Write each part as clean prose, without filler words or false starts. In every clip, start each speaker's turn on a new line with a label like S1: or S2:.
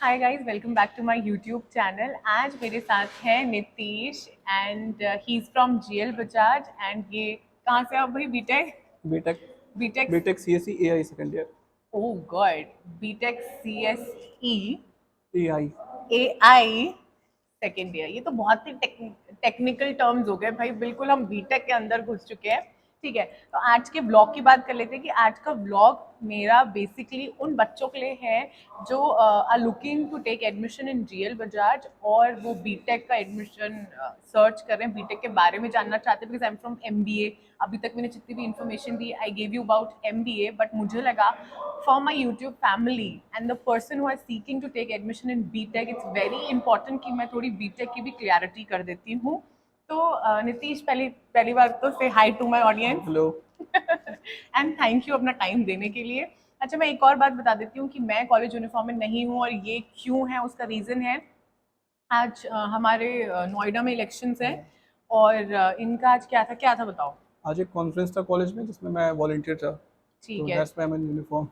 S1: Hi guys, welcome back to my YouTube channel. आज मेरे साथ है Nitish and he is from GL Bajaj. And ये कहाँ से आप भाई? BTech
S2: BTech
S1: BTech
S2: BTech CSC AI second year.
S1: Oh god, BTech C S E
S2: AI.
S1: A I second year. ये तो बहुत ही टेक्निकल टर्म्स हो गए भाई, बिल्कुल हम बीटेक के अंदर घुस चुके हैं। ठीक है, तो आज के ब्लॉग की बात कर लेते हैं कि आज का ब्लॉग मेरा बेसिकली उन बच्चों के लिए है जो are looking to take admission in GL Bajaj, और वो बीटेक का एडमिशन सर्च कर रहे हैं, बीटेक के बारे में जानना चाहते हैं। Because I am from MBA. अभी तक मैंने जितनी भी information the I gave you about MBA, but मुझे लगा for my YouTube family and the person who is seeking to take admission in BTech, it's very important कि मैं थोड़ी BTech की भी क्लैरिटी कर देती हूँ। तो नीतीश, पहली पहली बार तो से hi to my audience
S2: hello.
S1: And thank you अपना टाइम देने के लिए। अच्छा, मैं एक और बात बता देती हूँ कि मैं कॉलेज यूनिफॉर्म में नहीं हूँ, और ये क्यों है उसका रीज़न है। आज हमारे नोएडा में इलेक्शंस है, और इनका आज क्या था बताओ।
S2: आज एक कॉन्फ्रेंस था कॉलेज में जिसमें मैं वॉलंटियर था,
S1: ठीक
S2: तो
S1: है,
S2: that's why I am in uniform.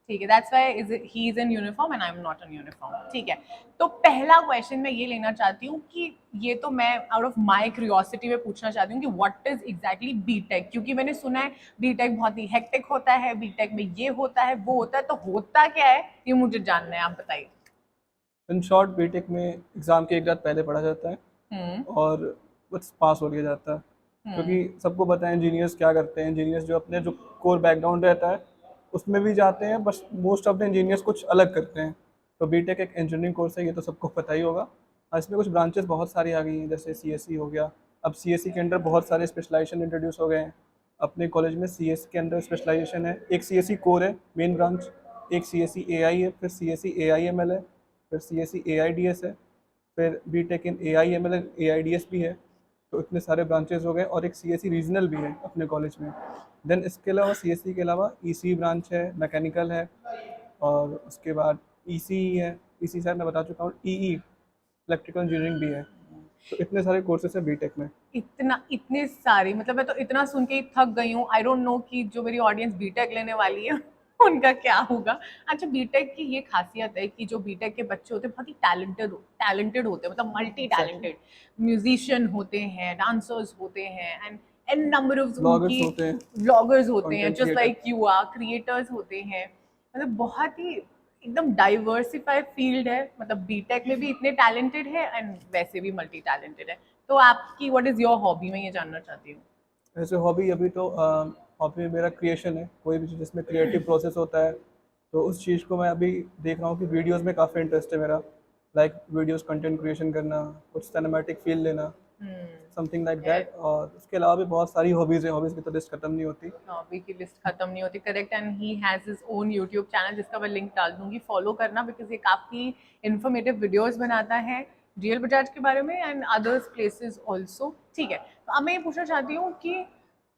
S1: ठीक है, that's why is he is in uniform and I am not in uniform. ठीक है, तो पहला क्वेश्चन मैं ये लेना चाहती हूँ कि ये तो मैं आउट ऑफ माय क्यूरियोसिटी में पूछना चाहती हूँ कि व्हाट इज एग्जैक्टली बीटेक, क्योंकि मैंने सुना है बीटेक बहुत ही हेक्टिक होता है, बीटेक में ये होता है वो होता है, तो होता क्या है ये मुझे जानना है, आप बताइए।
S2: इन शॉर्ट, बीटेक में एग्ज़ाम के एक रात पहले पढ़ा जाता है
S1: हम्म।
S2: और बस पास हो लिया जाता है।
S1: हम्म।
S2: क्योंकि सबको पता है इंजीनियर्स क्या करते हैं। इंजीनियर्स जो अपने जो कोर बैकग्राउंड रहता है उसमें भी जाते हैं, बस मोस्ट ऑफ द इंजीनियर्स कुछ अलग करते हैं। तो बीटेक एक इंजीनियरिंग कोर्स है, ये तो सबको पता ही होगा। इसमें कुछ ब्रांचेस बहुत सारी आ गई हैं, जैसे सीएससी हो गया। अब सीएससी के अंदर बहुत सारे स्पेशलाइजेशन इंट्रोड्यूस हो गए हैं। अपने कॉलेज में सीएससी के अंदर स्पेशलाइजेशन है, एक सीएससी कोर है मेन ब्रांच, एक सीएससी एआई है, फिर सीएससी एआईएमएल है, फिर सीएससी एआईडीएस है, फिर बीटेक इन एआईएमएल एआईडीएस भी है। तो इतने सारे ब्रांचेस हो गए, और एक सीएससी रीजनल भी है अपने कॉलेज में। देन इसके अलावा सीएससी के अलावा ईसी ब्रांच है, मैकेनिकल है, और उसके बाद ईसी है। ईसी शायद मैं बता चुका हूँ। ईई इलेक्ट्रिकल इंजीनियरिंग भी है। तो इतने सारे कोर्सेज हैं बीटेक में।
S1: इतना इतने सारे, मतलब मैं तो इतना सुन के ही थक गई हूँ। आई डोंट नो कि जो मेरी ऑडियंस बीटेक लेने वाली है उनका क्या होगा। अच्छा, बीटेक की ये खासियत है कि जो बीटेक के बच्चे होते हैं बहुत ही टैलेंटेड होते हैं, मतलब मल्टी
S2: एग्जैक्टली।
S1: टैलेंटेड। म्यूजिशियन होते हैं, डांसर्स होते हैं, and an number of
S2: bloggers
S1: उनकी
S2: होते हैं,
S1: व्लॉगर्स होते हैं,
S2: content
S1: just
S2: creator.
S1: Like you are, creators होते हैं। मतलब बहुत ही एकदम डाइवर्सिफाइड फील्ड है। मतलब बीटेक में भी इतने टैलेंटेड है एंड वैसे भी मल्टी टैलेंटेड है। तो आपकी व्हाट इज योर हॉबी, मैं ये जानना चाहती हूँ।
S2: वैसे हॉबी अभी तो हॉबी मेरा क्रिएशन है। कोई भी चीज़ जिसमें क्रिएटिव प्रोसेस होता है, तो उस चीज़ को मैं अभी देख रहा हूँ कि वीडियोस में काफ़ी इंटरेस्ट है मेरा। लाइक वीडियोस कंटेंट क्रिएशन करना, कुछ सिनेमैटिक फील लेना, समथिंग लाइक दैट। और उसके अलावा भी बहुत सारी हॉबीज़ हैं, हॉबीज़ की तो लिस्ट खत्म नहीं होती।
S1: हॉबी की लिस्ट खत्म नहीं होती, correct. And he has his own YouTube channel जिसका मैं लिंक डाल दूंगी, फॉलो करना, बिकॉज ये काफी इंफॉर्मेटिव वीडियोस बनाता है जीएल बजाज के बारे में एंड अदर्स प्लेसेस ऑल्सो। ठीक है, तो अब मैं ये पूछना चाहती हूँ कि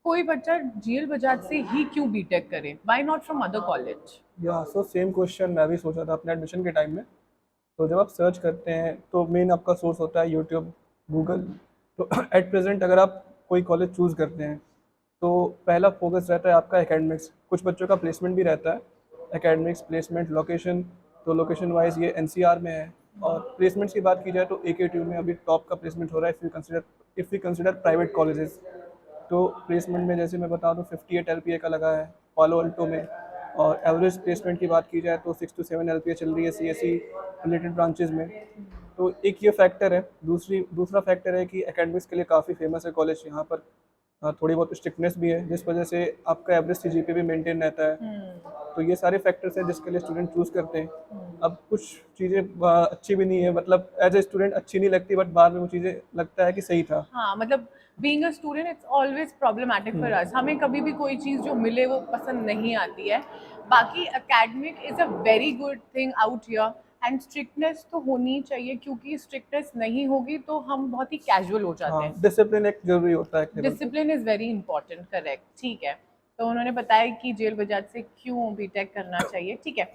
S1: कोई बच्चा जीएल बजाज से ही क्यों बीटेक करे, why not from other college.
S2: या सो सेम क्वेश्चन मैं भी सोचा था अपने एडमिशन के टाइम में। तो जब आप सर्च करते हैं तो मेन आपका सोर्स होता है यूट्यूब, गूगल। तो एट प्रेजेंट अगर आप कोई कॉलेज चूज़ करते हैं तो पहला फोकस रहता है आपका एकेडमिक्स। कुछ बच्चों का प्लेसमेंट भी रहता है, एकेडमिक्स, प्लेसमेंट, लोकेशन। तो लोकेशन वाइज ये एनसीआर में है। और प्लेसमेंट्स की बात की जाए तो एकेटीयू में अभी टॉप का प्लेसमेंट हो रहा है, if you consider private colleges. तो प्लेसमेंट में जैसे मैं बता दूँ, 58 एलपीए का लगा है पालो अल्टो में। और एवरेज प्लेसमेंट की बात की जाए तो 6 to 7 एलपीए चल रही है सीएससी रिलेटेड ब्रांचेज में। तो एक ये फैक्टर है। दूसरा फैक्टर है कि एकेडमिक्स के लिए काफ़ी फेमस है कॉलेज यहाँ पर। थोड़ी बहुत स्ट्रिक्टनेस भी है, जिस वजह से आपका एवरेज सीजीपीए भी मेंटेन रहता है। तो ये सारे फैक्टर्स हैं जिसके लिए स्टूडेंट चूज़ करते हैं। अब कुछ चीज़ें अच्छी भी नहीं है, मतलब एज ए स्टूडेंट अच्छी नहीं लगती, बट बाद में वो चीज़ें लगता है कि सही था।
S1: हाँ, मतलब being a student it's always problematic for us, हमें कभी भी कोई चीज़ जो मिले वो पसंद नहीं आती है। बाकी academic is a very good thing out here, and strictness तो होनी चाहिए, क्योंकि स्ट्रिक्टनेस नहीं होगी तो हम बहुत ही कैजुअल हो जाते
S2: हाँ,
S1: हैं।
S2: डिसिप्लिन एक जरूरी होता है एक लेवल पे।
S1: Discipline is very important, correct. ठीक है, तो उन्होंने बताया कि जेल बजाज से क्यों बीटेक करना चाहिए। ठीक है,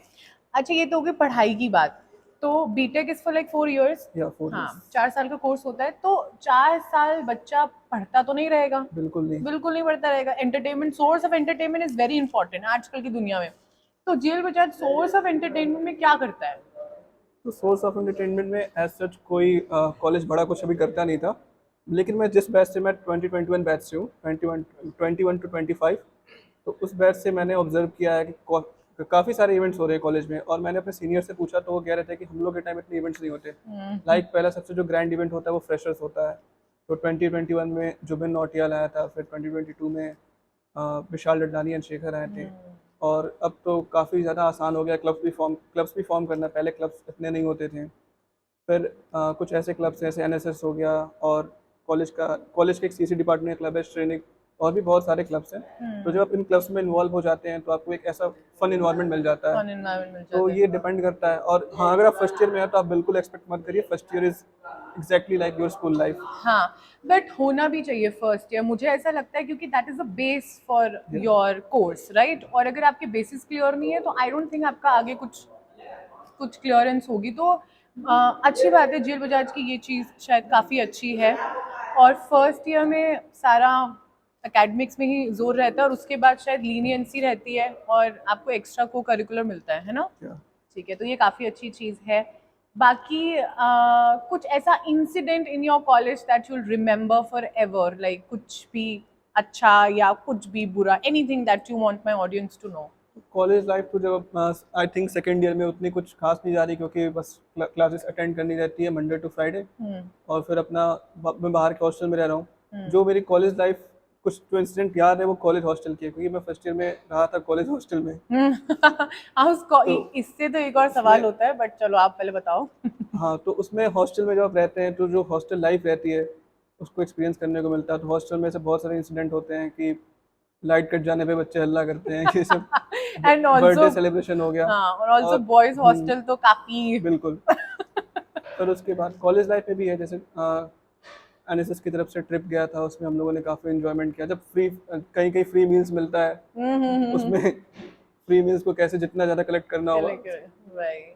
S1: अच्छा ये तो हो गई पढ़ाई की बात। तो B Tech is for like 4 years.
S2: या 4 इयर्स।
S1: हाँ, 4 साल का कोर्स होता है, तो 4 साल बच्चा पढ़ता तो नहीं रहेगा।
S2: बिल्कुल नहीं।
S1: बिल्कुल नहीं पढ़ता रहेगा। Entertainment, source of entertainment is very important आजकल की दुनिया में। तो GL Bajaj source of entertainment में क्या करता है?
S2: तो सोर्स ऑफ एंटरटेनमेंट में एज सच कोई कॉलेज बड़ा कुछ अभी करता नहीं था, लेकिन मैं जिस बैच से, मैं 2021 बैच से हूँ, 21 to 25, तो उस बैच से मैंने ऑब्जर्व किया है कि काफ़ी सारे इवेंट्स हो रहे हैं कॉलेज में। और मैंने अपने सीनियर से पूछा तो वो कह रहे थे कि हम लोग के टाइम इतने इवेंट्स नहीं होते। लाइक पहला सबसे जो ग्रैंड इवेंट होता है वो फ्रेशर्स होता है। तो 2021 में जुबिन नौटियाल आया था, फिर 2022 में विशाल डडलानी एंड शेखर आए थे। और अब तो काफ़ी ज़्यादा आसान हो गया, क्लब्स भी फॉर्म करना, पहले क्लब्स इतने नहीं होते थे। फिर कुछ ऐसे क्लब्स हैं जैसे एनएसएस हो गया, और कॉलेज के एक सीसी डिपार्टमेंट क्लब है श्रेनिक, और भी बहुत सारे क्लब्स हैं। तो जब आप इन क्लब्स में इन्वॉल्व हो जाते हैं तो आपको एक ऐसा फन इन्वायरमेंट मिल जाता है।
S1: फन एनवायरनमेंट मिल
S2: तो
S1: जाता
S2: ये
S1: है।
S2: डिपेंड करता है। और हाँ, अगर आप फर्स्ट ईयर में हैं तो आप बिल्कुल एक्सपेक्ट मत करिए first year is exactly like your school life.
S1: हाँ, बट होना भी चाहिए फर्स्ट ईयर, मुझे ऐसा लगता है, क्योंकि that is a base for your course, right? और अगर आपके बेसिस क्लियर नहीं है तो आई डोंट थिंक आपका आगे कुछ कुछ क्लियरेंस होगी। तो अच्छी बात है, जेल बजाज की ये चीज़ शायद काफ़ी अच्छी है। और फर्स्ट ईयर में सारा एकेडमिक्स में ही जोर रहता है, और उसके बाद शायद लीनियंसी रहती है और आपको एक्स्ट्रा को करिकुलर मिलता है ना? ठीक है, तो ये काफ़ी अच्छी चीज़ है। बाकी कुछ ऐसा incident in your college that you will remember forever, like कुछ भी अच्छा या कुछ भी बुरा, anything that you want my audience to know.
S2: College life तो जब आई थिंक सेकेंड ईयर में उतनी कुछ खास नहीं जा रही, क्योंकि बस क्लासेस अटेंड करनी रहती है मंडे टू फ्राइडे। और फिर अपना मैं बाहर के हॉस्टल में रह रहा हूँ। जो मेरी कॉलेज लाइफ, कुछ जो इंसिडेंट याद है वो कॉलेज हॉस्टल की है, क्योंकि मैं फर्स्ट ईयर में रहा था कॉलेज हॉस्टल में। तो
S1: इससे तो एक और
S2: उसमें
S1: सवाल होता है, बट चलो आप पहले बताओ।
S2: हाँ, तो उसमें हॉस्टल में जब आप रहते हैं तो जो हॉस्टल लाइफ रहती है उसको एक्सपीरियंस करने को मिलता है। तो हॉस्टल में से बहुत सारे इंसिडेंट होते हैं कि लाइट कट जाने पे बच्चे हल्ला करते हैं, ये सब।
S1: एंड ऑल्सो,
S2: बर्थडे सेलिब्रेशन हो गया।
S1: हाँ, और ऑल्सो
S2: और
S1: बॉयज हॉस्टल तो काफी
S2: बिल्कुल। फिर उसके बाद कॉलेज लाइफ में भी है, जैसे एनएसएस की तरफ से ट्रिप गया था, उसमें हम लोगों ने काफ़ी इन्जॉयमेंट किया। जब कहीं कहीं फ्री मील्स मिलता है, उसमें फ्री मील्स को कैसे जितना ज़्यादा कलेक्ट करना होगा।
S1: राइट।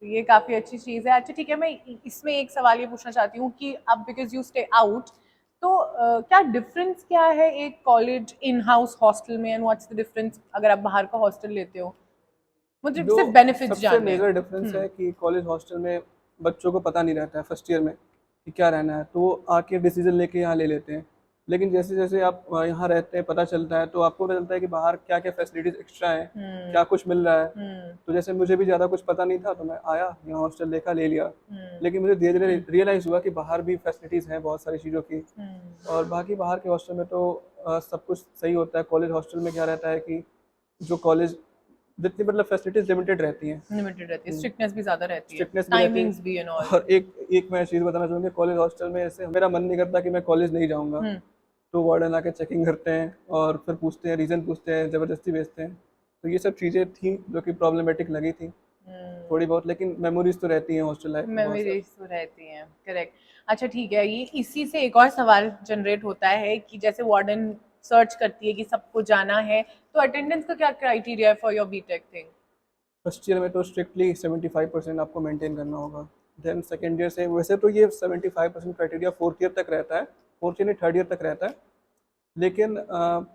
S1: तो ये काफी अच्छी चीज है। अच्छा ठीक है, मैं इसमें एक सवाल ये पूछना चाहती हूँ कि अब बिकॉज यू स्टे आउट, तो क्या डिफरेंस क्या है एक कॉलेज इन हाउस हॉस्टल में, एंड व्हाट्स द डिफरेंस अगर आप बाहर का हॉस्टल लेते हो? मुझे
S2: जो
S1: सिर्फ बेनिफिट्स
S2: सबसे
S1: जानने
S2: मेजर
S1: हैं।
S2: डिफरेंस है कि कॉलेज हॉस्टल में बच्चों को पता नहीं रहता है फर्स्ट ईयर में कि क्या रहना है, तो वो आके डिसीजन लेके यहाँ ले लेते हैं। लेकिन जैसे जैसे आप यहाँ रहते हैं, पता चलता है, तो आपको पता चलता है कि बाहर क्या क्या फैसिलिटीज़ एक्स्ट्रा हैं, क्या कुछ मिल रहा है। तो जैसे मुझे भी ज़्यादा कुछ पता नहीं था, तो मैं आया यहाँ हॉस्टल देखा, ले लिया। लेकिन मुझे धीरे धीरे रियलाइज़ हुआ कि बाहर भी फैसिलिटीज़ हैं बहुत सारी चीज़ों की। और बाकी बाहर के हॉस्टल में तो सब कुछ सही होता है। कॉलेज हॉस्टल में क्या रहता है कि जो कॉलेज जितनी मतलब फैसिलिटीज लिमिटेड रहती हैं,
S1: लिमिटेड रहती है, स्ट्रिक्टनेस भी ज्यादा रहती है,
S2: स्ट्रिक्टनेस भी रहती
S1: टाइमिंग्स भी एंड
S2: है।
S1: ऑल।
S2: और एक एक मैं चीज़ बताना चाहूँगा, कॉलेज हॉस्टल में ऐसे मेरा मन नहीं करता कि मैं कॉलेज नहीं जाऊँगा, तो वार्डन आके चेकिंग करते हैं और फिर पूछते हैं, रीज़न पूछते हैं, ज़बरदस्ती भेजते हैं। तो ये सब चीज़ें थी जो कि प्रॉब्लमेटिक लगी थी थोड़ी बहुत, लेकिन मेमोरीज तो रहती हैं हॉस्टल लाइफ में बहुत सारी।
S1: मेमोरीज तो रहती हैं, करेक्ट। अच्छा ठीक है, ये इसी से एक और सवाल जनरेट होता है कि जैसे वार्डन सर्च करती है कि सबको जाना है, तो अटेंडेंस का क्या क्राइटेरिया है for your B Tech thing?
S2: First year में तो स्ट्रिक्टली 75% आपको मेंटेन करना होगा। देन सेकेंड ईयर से, वैसे तो ये 75% क्राइटेरिया फोर्थ ईयर तक रहता है, फोर्थ ईयर नहीं थर्ड ईयर तक रहता है। लेकिन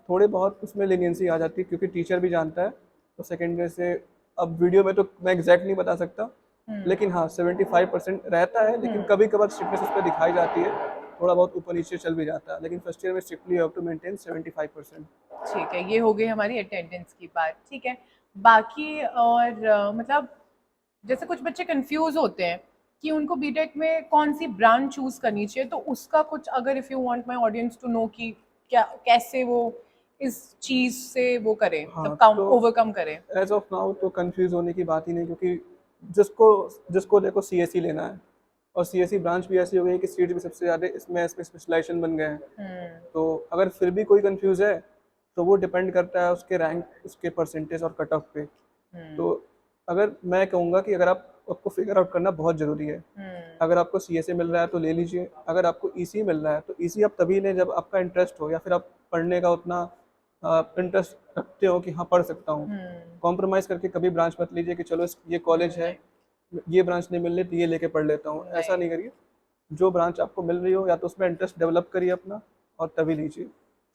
S2: थोड़े बहुत उसमें लीनियंसी आ जाती है, क्योंकि टीचर भी जानता है। तो सेकेंड ईयर से, अब वीडियो में तो मैं एग्जैक्ट नहीं बता सकता, लेकिन हाँ 75% रहता है। लेकिन कभी कभार स्ट्रिक्टनेस उस पर दिखाई जाती है, थोड़ा बहुत ऊपर नीचे चल भी जाता है। लेकिन फर्स्ट ईयर में स्ट्रिक्टली हैव टू मेंटेन 75%।
S1: ठीक है, ये हो गई हमारी अटेंडेंस की बात। ठीक है, बाकी और मतलब जैसे कुछ बच्चे कंफ्यूज होते हैं कि उनको बीटेक में कौन सी ब्रांच चूज करनी चाहिए, तो उसका कुछ, अगर if you want my audience to know कि क्या, कैसे वो इस चीज से वो करे,
S2: हाँ,
S1: मतलब
S2: तो
S1: ओवरकम करे।
S2: एज ऑफ नाउ तो कंफ्यूज होने की बात ही नहीं, क्योंकि जिसको जिसको देखो सीएसई लेना है, और सीएसई ब्रांच भी ऐसी हो गई है कि सीट भी सबसे ज़्यादा इसमें स्पेशलाइजेशन बन गए हैं। तो अगर फिर भी कोई कंफ्यूज है तो वो डिपेंड करता है उसके रैंक, उसके परसेंटेज और कट ऑफ पे। तो अगर मैं कहूँगा कि अगर आपको फिगर आउट करना बहुत ज़रूरी है। अगर आपको सीएसए मिल रहा है तो ले लीजिए, अगर आपको ईसी मिल रहा है तो ईसी आप तभी लें जब आपका इंटरेस्ट हो, या फिर आप पढ़ने का उतना इंटरेस्ट रखते हो कि हाँ पढ़ सकता हूँ। कॉम्प्रोमाइज़ करके कभी ब्रांच मत लीजिए कि चलो ये कॉलेज है, ये ब्रांच नहीं मिल रही तो ये लेके पढ़ लेता हूँ, ऐसा नहीं करिए। जो ब्रांच आपको मिल रही हो, या तो उसमें इंटरेस्ट डेवलप करिए अपना, और तभी लीजिए।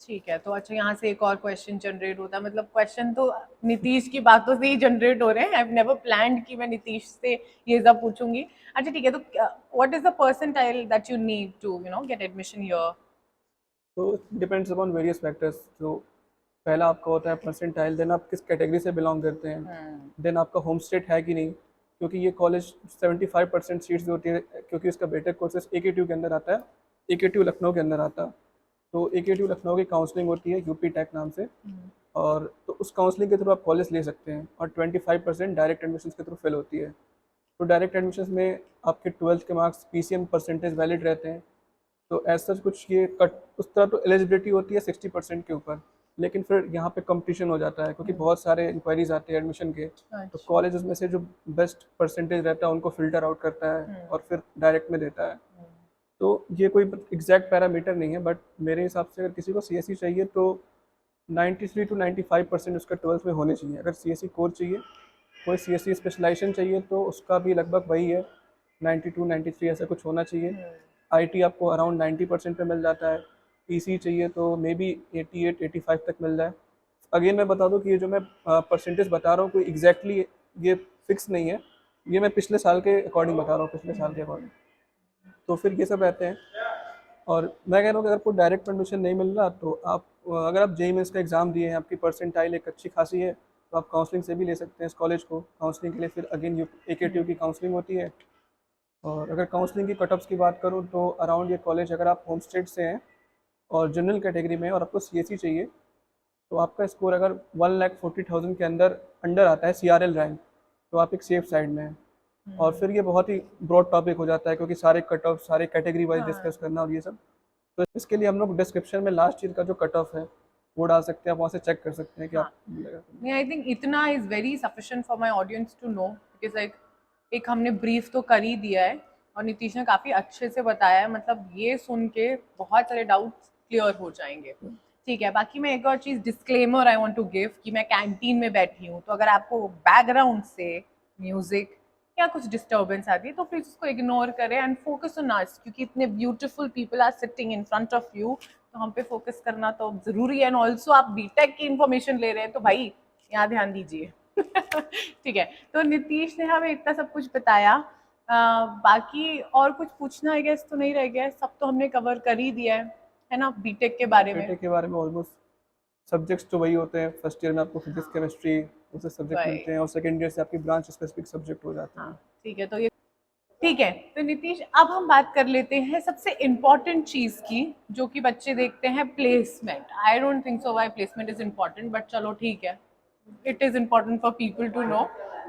S1: ठीक है, तो अच्छा यहाँ से एक और क्वेश्चन जनरेट होता है, मतलब क्वेश्चन तो नीतीश की बातों से ही जनरेट हो रहे हैं। आई हैव नेवर प्लान्ड कि मैं नीतीश से ये सब पूछूंगी। अच्छा ठीक है, तो what is the percentile that you need to get admission here?
S2: तो डिपेंड्स अपॉन वेरियस फैक्टर्स। जो पहला आपका होता है परसेंटाइल, देन आप किस कैटेगरी से बिलोंग करते हैं, देन आपका होम स्टेट है कि नहीं, क्योंकि ये कॉलेज 75% सीट्स भी होती है, क्योंकि इसका बीटेक कोर्सेज AKTU के अंदर आता है, AKTU लखनऊ के अंदर आता है। तो AKTU लखनऊ की काउंसलिंग होती है यूपी टेक नाम से, और तो उस काउंसलिंग के थ्रू आप कॉलेज ले सकते हैं, और 25% डायरेक्ट एडमिशन के थ्रू फिल होती है। तो डायरेक्ट एडमिशन में आपके 12th के मार्क्स PCM परसेंटेज वैलिड रहते हैं। तो एज सच कुछ ये कट उस तरह तो एलिजिबिलिटी होती है 60% के ऊपर, लेकिन फिर यहाँ पे कंपटीशन हो जाता है, क्योंकि बहुत सारे इंक्वायरीज आते हैं एडमिशन के। तो
S1: अच्छा।
S2: कॉलेज उसमें से जो बेस्ट परसेंटेज रहता है उनको फिल्टर आउट करता है और फिर डायरेक्ट में देता है। तो ये कोई एग्जैक्ट पैरामीटर नहीं है, बट मेरे हिसाब से अगर किसी को CSE चाहिए तो 93 to 95% उसका 12th में होने चाहिए। अगर CSE कोर चाहिए, कोई CSE स्पेशलाइजेशन चाहिए, तो उसका भी लगभग वही है, 92 93 ऐसा कुछ होना चाहिए। IT आपको अराउंड 90% पे मिल जाता है। EC चाहिए तो मे बी 88 85 तक मिल जाए। अगेन मैं बता दूं कि ये जो मैं परसेंटेज बता रहा हूँ कोई एग्जैक्टली ये फिक्स नहीं है, ये मैं पिछले साल के अकॉर्डिंग बता रहा हूँ, पिछले साल के अकॉर्डिंग। तो फिर ये सब रहते हैं। और मैं कह रहा हूँ कि अगर आपको डायरेक्ट परमिशन नहीं मिल रहा, तो आप अगर आप JEE मेंस का एग्ज़ाम दिए हैं, आपकी परसेंटाइल एक अच्छी खासी है, तो आप काउंसलिंग से भी ले सकते हैं इस कॉलेज को। काउंसलिंग के लिए फिर अगेन AKTU की काउंसलिंग होती है। और अगर काउंसलिंग की कटऑफ्स की बात करूँ तो अराउंड ये कॉलेज, अगर आप होम स्टेट से हैं और जनरल कैटेगरी में हैं और आपको CSE चाहिए, तो आपका स्कोर अगर 1,40,000 के अंडर आता है CRL रैंक, तो आप एक सेफ साइड में हैं। और फिर ये बहुत ही ब्रॉड टॉपिक हो जाता है, क्योंकि सारे कट ऑफ सारे कैटेगरी वाइज डिस्कस करना और ये सब। तो इसके लिए हम लोग डिस्क्रिप्शन में लास्ट ईयर का जो कट ऑफ है वो डाल सकते हैं, आप वहाँ से चेक कर सकते हैं कि
S1: हाँ,
S2: आप मिलेगा।
S1: नहीं, आई थिंक इतना is very sufficient for my audience to know, because like एक हमने ब्रीफ तो कर ही दिया है और नीतीश ने काफी अच्छे से बताया है, मतलब ये सुन के बहुत सारे डाउट्स क्लियर हो जाएंगे। ठीक है, बाकी मैं एक और चीज disclaimer I want to give कि मैं कैंटीन में बैठी हूँ, तो अगर आपको बैकग्राउंड से म्यूजिक या कुछ डिस्टरबेंस आती है तो प्लीज उसको इग्नोर करें एंड फोकस ऑन अस, क्योंकि इतने beautiful people are sitting in front of you, तो हम पे फोकस करना तो जरूरी है। एंड ऑल्सो आप बीटेक की इंफॉर्मेशन ले रहे हैं, तो भाई यहाँ ध्यान दीजिए। ठीक है, तो नीतीश ने हमें इतना सब कुछ बताया। बाकी और कुछ पूछना है गेस तो नहीं रह गया है, सब तो हमने कवर कर ही दिया है ना बीटेक के बारे में।
S2: बीटेक के बारे में ऑलमोस्ट सब्जेक्ट्स तो वही होते हैं। फर्स्ट ईयर में आपको फिजिक्स केमिस्ट्री उसे सब्जेक्ट
S1: भाई
S2: मिलते हैं, और सेकेंड ईयर से आपकी ब्रांच स्पेसिफिक सब्जेक्ट हो जाते
S1: हाँ
S2: हैं।
S1: ठीक है, तो ये ठीक है। तो नीतीश अब हम बात कर लेते हैं सबसे इम्पोर्टेंट चीज की, जो कि बच्चे देखते हैं, placement. I don't think so why placement is important, but चलो ठीक है, it is important for people to know.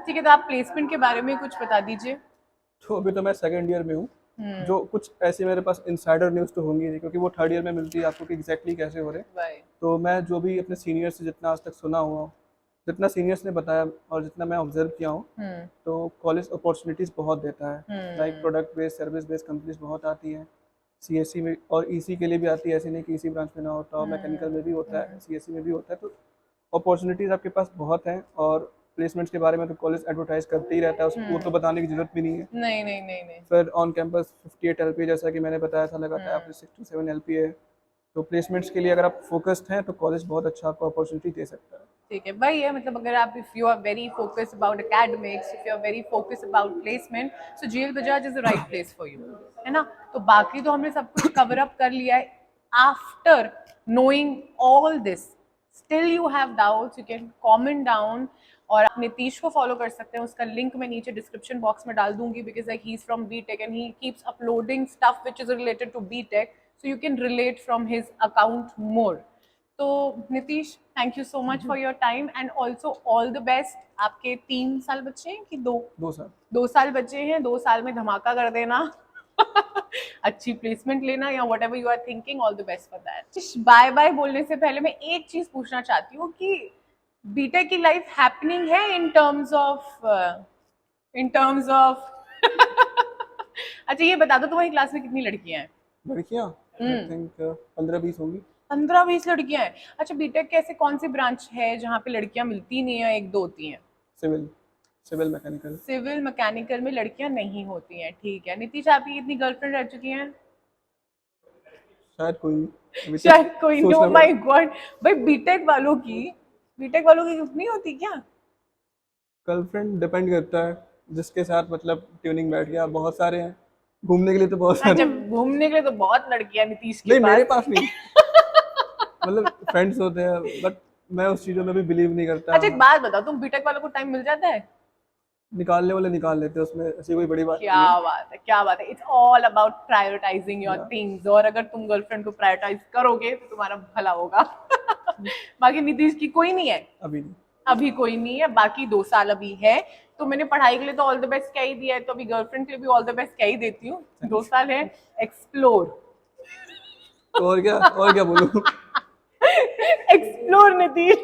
S1: ठीक है, तो आप प्लेसमेंट के बारे में कुछ बता दीजिए।
S2: तो अभी तो मैं सेकेंड ईयर में हूँ, जो कुछ ऐसे मेरे पास इनसाइडर न्यूज़ तो होंगी नहीं, क्योंकि वो थर्ड ईयर में मिलती है आपको कि एग्जैक्टली कैसे हो रहे हैं।
S1: बाय।
S2: तो मैं जो भी अपने सीनियर से जितना आज तक सुना हुआ हूँ, जितना सीनियर्स ने बताया और जितना मैं ऑब्जर्व किया हूँ, तो कॉलेज अपॉर्चुनिटीज़ बहुत देता है। Like product based service based companies बहुत आती हैं CSE में, और EC के लिए भी आती है, ऐसे नहीं कि EC ब्रांच में ना होता, और मैकेनिकल में भी होता है, CSE में भी होता है। तो अपॉर्चुनिटीज़ आपके पास बहुत हैं, और प्लेसमेंट्स के बारे में तो कॉलेज एडवर्टाइज करते ही रहता है, वो तो बताने की जरूरत भी नहीं है।
S1: नहीं नहीं नहीं नहीं।
S2: फिर ऑन कैंपस 58 LPA जैसा कि मैंने बताया था लगातार, आपने 6 to 7 LPA। तो प्लेसमेंट्स के लिए अगर आप फोकस्ड हैं तो कॉलेज बहुत अच्छा आपको अपॉर्चुनिटी दे सकता है।
S1: ठीक है भाई, है मतलब अगर आप if you are very focused about academics, if you are very focused about placement, so GL Bajaj is the right place for you, है ना। तो बाकी तो हमने सब कुछ कवर अप कर लिया है। After knowing all this, still you have doubts, you can comment down. और आप नीतीश को फॉलो कर सकते हैं, उसका लिंक मैं नीचे डिस्क्रिप्शन बॉक्स में डाल दूंगी, because like he is from BTech and he keeps uploading stuff which is related to BTech, so you can relate from his account more. तो Nitish, thank you so much for your time and also all the best. आपके 3 साल बच्चे हैं कि 2?
S2: 2 साल।
S1: 2 साल बच्चे हैं, 2 साल में धमाका कर देना। अच्छी प्लेसमेंट लेना या whatever you are thinking, all the best for that. Bye bye बोलने से पहले मैं एक चीज पूछना चाहती हूँ कि बीटेक की लाइफ हैपनिंग है इन टर्म्स ऑफ अच्छा ये बता दो, तुम्हारी क्लास में कितनी लड़कियां हैं?
S2: लड़कियाँ आई थिंक 15-20 होंगी।
S1: 15-20 लड़कियां हैं? अच्छा, बीटेक कैसे, कौन सी ब्रांच है जहाँ पे लड़कियां मिलती नहीं है, एक दो होती हैं?
S2: Civil civil mechanical.
S1: Civil mechanical में लड़कियां नहीं होती हैं। ठीक है नीतीश, आपकी कितनी गर्लफ्रेंड रह चुकी हैं?
S2: शायद कोई अभी तक
S1: शायद कोई
S2: सोचना
S1: नो
S2: पड़ेगा।
S1: My God. भाई बीटेक वालों की गिफ्ट नहीं होती क्या?
S2: गर्लफ्रेंड डिपेंड करता है जिसके साथ मतलब ट्यूनिंग बैठ गया, बहुत सारे हैं घूमने के लिए तो बहुत सारे
S1: अच्छा,
S2: हैं।
S1: घूमने के लिए तो बहुत लड़कियां नीतीश के
S2: नहीं मेरे
S1: पास।
S2: पास नहीं, मतलब फ्रेंड्स होते हैं, बट मैं उस चीज़ों में भी बिलीव नहीं करता।
S1: अच्छा एक बात बताओ, तुम बीटेक वालों को टाइम मिल जाता है?
S2: निकालने वाले निकाल लेते हैं, उसमें ऐसी कोई बड़ी बात
S1: क्या
S2: नहीं है।
S1: बात है, क्या बात है। It's all about prioritising your
S2: या
S1: थिंग्स, और अगर तुम गर्लफ्रेंड को प्रायोरिटाइज करोगे तो तुम्हारा भला होगा। बाकी नीतीश की कोई नहीं है,
S2: अभी नहीं।
S1: अभी कोई नहीं है, बाकी 2 साल अभी है। तो मैंने पढ़ाई के लिए तो ऑल द बेस्ट क्या ही दिया है, तो अभी गर्लफ्रेंड के लिए भी ऑल द बेस्ट क्या ही देती हूँ। 2 साल है, एक्सप्लोर।
S2: तो और क्या बोलूँ।
S1: एक्सप्लोर नीतीश।